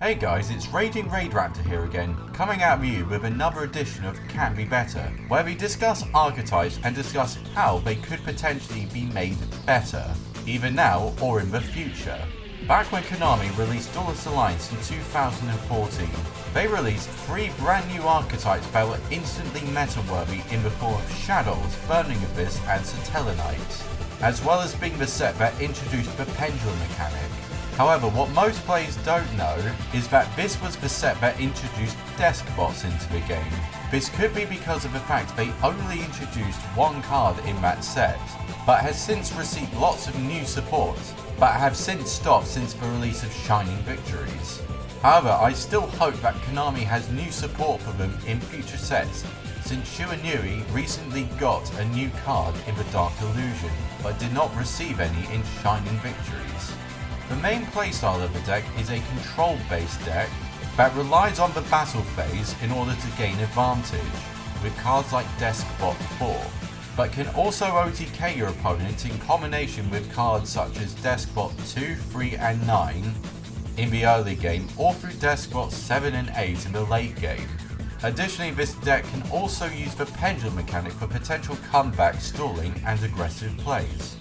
Hey guys, it's RagingRaidRaptor here again, coming at you with another edition of Can Be Better, where we discuss archetypes and discuss how they could potentially be made better, either now or in the future. Back when Tsunami released Duelist Alliance in 2014, they released 3 brand new archetypes that were instantly meta-worthy in the form of Shadows, Burning Abyss and Satellite, as well as being the set that introduced the Pendulum mechanic. However, what most players don't know is that this was the set that introduced Deskbots into the game. This could be because of the fact they only introduced one card in that set, but has since received lots of new support, but have since stopped since the release of Shining Victories. However, I still hope that Konami has new support for them in future sets, since YuGiOh recently got a new card in the Dark Illusion, but did not receive any in Shining Victories. The main playstyle of the deck is a control-based deck that relies on the battle phase in order to gain advantage, with cards like Deskbot 4, but can also OTK your opponent in combination with cards such as Deskbot 2, 3 and 9 in the early game, or through Deskbots 7 and 8 in the late game. Additionally, this deck can also use the Pendulum mechanic for potential comeback, stalling and aggressive plays.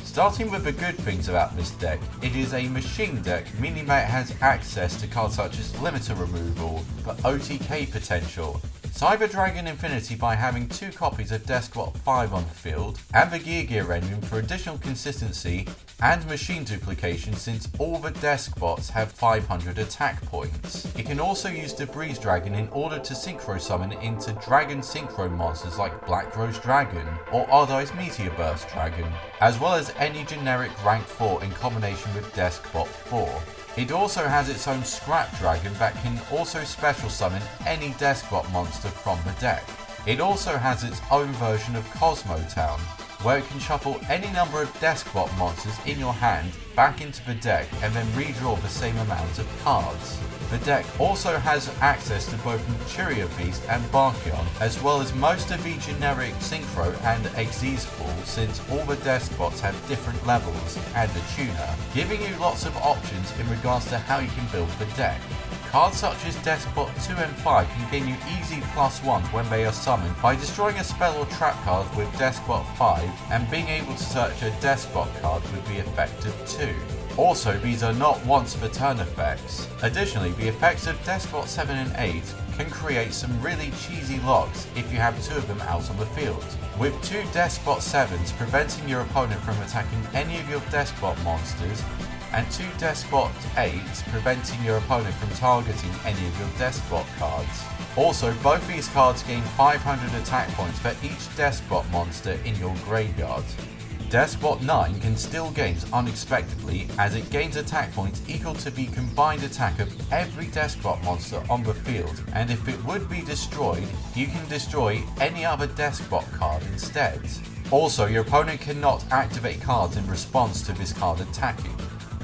Starting with the good things about this deck, it is a machine deck, meaning that it has access to cards such as Limiter Removal for OTK potential, Cyber Dragon Infinity by having 2 copies of Deskbot 5 on the field, and the Gear engine for additional consistency and machine duplication since all the Deskbots have 500 attack points. It can also use the Breeze Dragon in order to synchro summon into Dragon Synchro monsters like Black Rose Dragon or Odd Eyes Meteor Burst Dragon, as well as any generic rank 4 in combination with Deskbot 4. It also has its own Scrap Dragon that can also special summon any Deskbot monster from the deck. It also has its own version of Cosmo Town, where it can shuffle any number of Deskbot monsters in your hand back into the deck and then redraw the same amount of cards. The deck also has access to both Materia Beast and Barkion, as well as most of the generic Synchro and Xyz pools, since all the Deskbots have different levels and a tuner, giving you lots of options in regards to how you can build the deck. Cards such as Deskbot 2 and 5 can gain you easy +1 when they are summoned by destroying a spell or trap card with Deskbot 5 and being able to search a Deskbot card with the effect of 2. Also, these are not once per turn effects. Additionally, the effects of Deskbot 7 and 8 can create some really cheesy locks if you have 2 of them out on the field, with 2 Deskbot 7s preventing your opponent from attacking any of your Deskbot monsters, and 2 Deskbot 8s preventing your opponent from targeting any of your Deskbot cards. Also, both these cards gain 500 attack points for each Deskbot monster in your graveyard. Deskbot 9 can steal games unexpectedly, as it gains attack points equal to the combined attack of every Deskbot monster on the field, and if it would be destroyed, you can destroy any other Deskbot card instead. Also, your opponent cannot activate cards in response to this card attacking.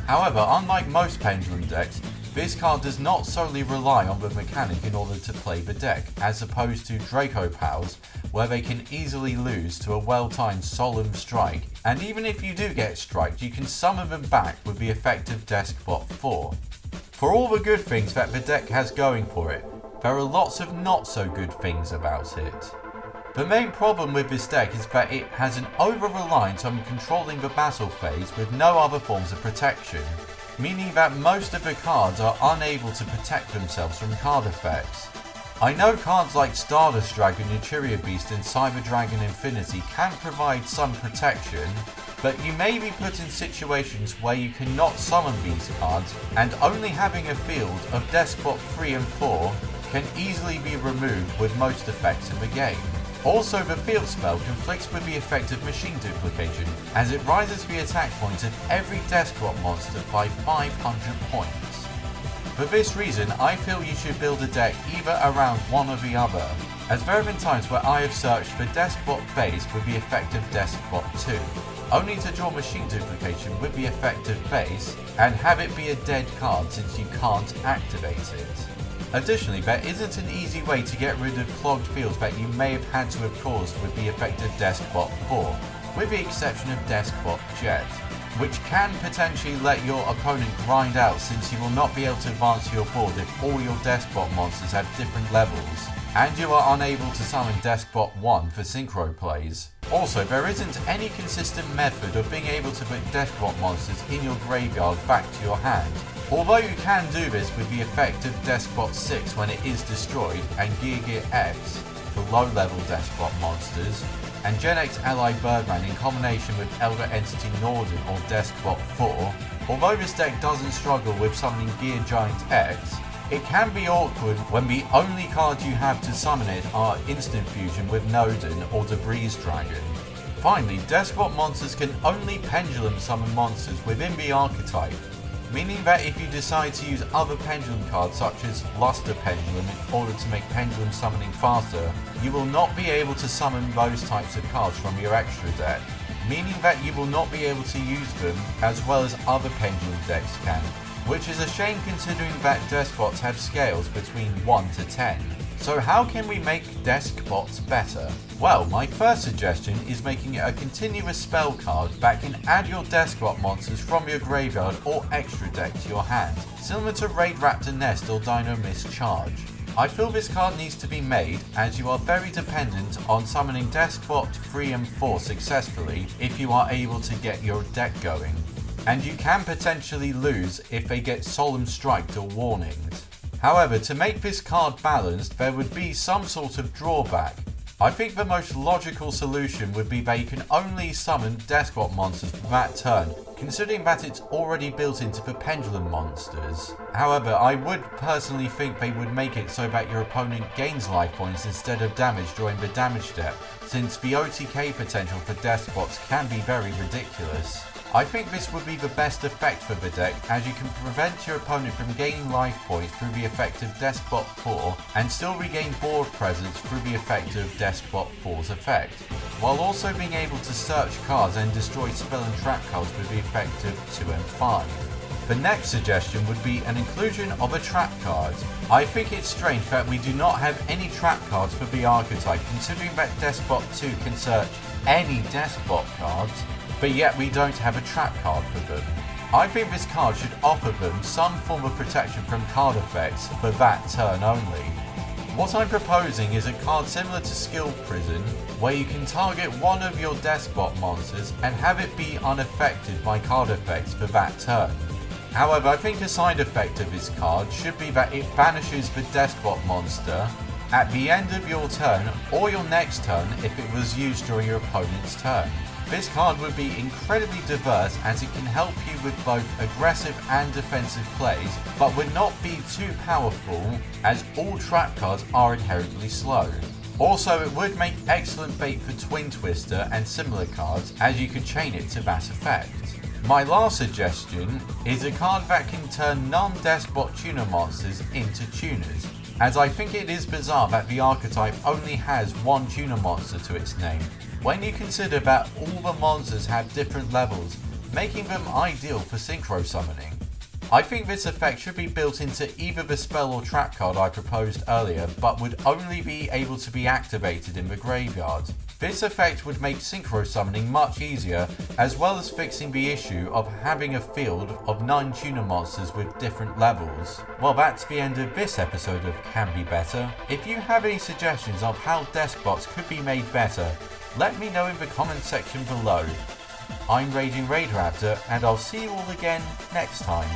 However, unlike most Pendulum decks, this card does not solely rely on the mechanic in order to play the deck, as opposed to Draco Pals, where they can easily lose to a well-timed Solemn Strike, and even if you do get striked, you can summon them back with the effect of Deskbot 4. For all the good things that the deck has going for it, there are lots of not so good things about it. The main problem with this deck is that it has an over-reliance on controlling the battle phase with no other forms of protection, meaning that most of the cards are unable to protect themselves from card effects. I know cards like Stardust Dragon, Materia Beast and Cyber Dragon Infinity can provide some protection, but you may be put in situations where you cannot summon these cards, and only having a field of Deskbot 3 and 4 can easily be removed with most effects in the game. Also, the field spell conflicts with the effect of machine duplication, as it rises the attack points of every Deskbot monster by 500 points. For this reason, I feel you should build a deck either around one or the other, as there have been times where I have searched for Deskbot base with the effect of Deskbot 2, only to draw machine duplication with the effect of base, and have it be a dead card since you can't activate it. Additionally, there isn't an easy way to get rid of clogged fields that you may have had to have caused with the effect of Deskbot 4, with the exception of Deskbot Jet, which can potentially let your opponent grind out, since you will not be able to advance your board if all your Deskbot monsters have different levels, and you are unable to summon Deskbot 1 for synchro plays. Also, there isn't any consistent method of being able to put Deskbot monsters in your graveyard back to your hand. Although you can do this with the effect of Deskbot 6 when it is destroyed, and YuGiOh X for low level Deskbot monsters, and Gen X Ally Birdman in combination with Elder Entity Norden or Deskbot 4, although this deck doesn't struggle with summoning Gear Giant X, it can be awkward when the only cards you have to summon it are Instant Fusion with Norden or Debris Dragon. Finally, Deskbot monsters can only pendulum summon monsters within the archetype, meaning that if you decide to use other pendulum cards such as Luster Pendulum in order to make pendulum summoning faster, you will not be able to summon those types of cards from your extra deck, meaning that you will not be able to use them as well as other pendulum decks can, which is a shame considering that Deskbots have scales between 1 to 10. So how can we make Deskbots better? Well, my first suggestion is making it a continuous spell card that can add your Deskbot monsters from your graveyard or extra deck to your hand, similar to RagingRaidRaptor Nest or Dino Mist Charge. I feel this card needs to be made, as you are very dependent on summoning Deskbot 3 and 4 successfully if you are able to get your deck going, and you can potentially lose if they get Solemn Striked or Warnings. However, to make this card balanced, there would be some sort of drawback. I think the most logical solution would be that you can only summon Deskbot monsters for that turn, considering that it's already built into the Pendulum monsters. However, I would personally think they would make it so that your opponent gains life points instead of damage during the damage step, since the OTK potential for Deskbots can be very ridiculous. I think this would be the best effect for the deck, as you can prevent your opponent from gaining life points through the effect of Deskbot 4 and still regain board presence through the effect of Deskbot 4's effect, while also being able to search cards and destroy spell and trap cards with the effect of 2 and 5. The next suggestion would be an inclusion of a trap card. I think it's strange that we do not have any trap cards for the archetype, considering that Deskbot 2 can search any Deskbot cards, but yet we don't have a trap card for them. I think this card should offer them some form of protection from card effects for that turn only. What I'm proposing is a card similar to Skill Prison, where you can target one of your Deskbot monsters and have it be unaffected by card effects for that turn. However, I think a side effect of this card should be that it banishes the Deskbot monster at the end of your turn or your next turn if it was used during your opponent's turn. This card would be incredibly diverse, as it can help you with both aggressive and defensive plays, but would not be too powerful, as all trap cards are inherently slow. Also, it would make excellent bait for Twin Twister and similar cards, as you could chain it to that effect. My last suggestion is a card that can turn non-Deskbot tuner monsters into tuners, as I think it is bizarre that the archetype only has one tuner monster to its name, when you consider that all the monsters have different levels, making them ideal for synchro summoning. I think this effect should be built into either the spell or trap card I proposed earlier, but would only be able to be activated in the graveyard. This effect would make synchro summoning much easier, as well as fixing the issue of having a field of 9 tuner monsters with different levels. Well, that's the end of this episode of Can Be Better. If you have any suggestions of how Deskbots could be made better, let me know in the comment section below. I'm RagingRaidRaptor, and I'll see you all again next time.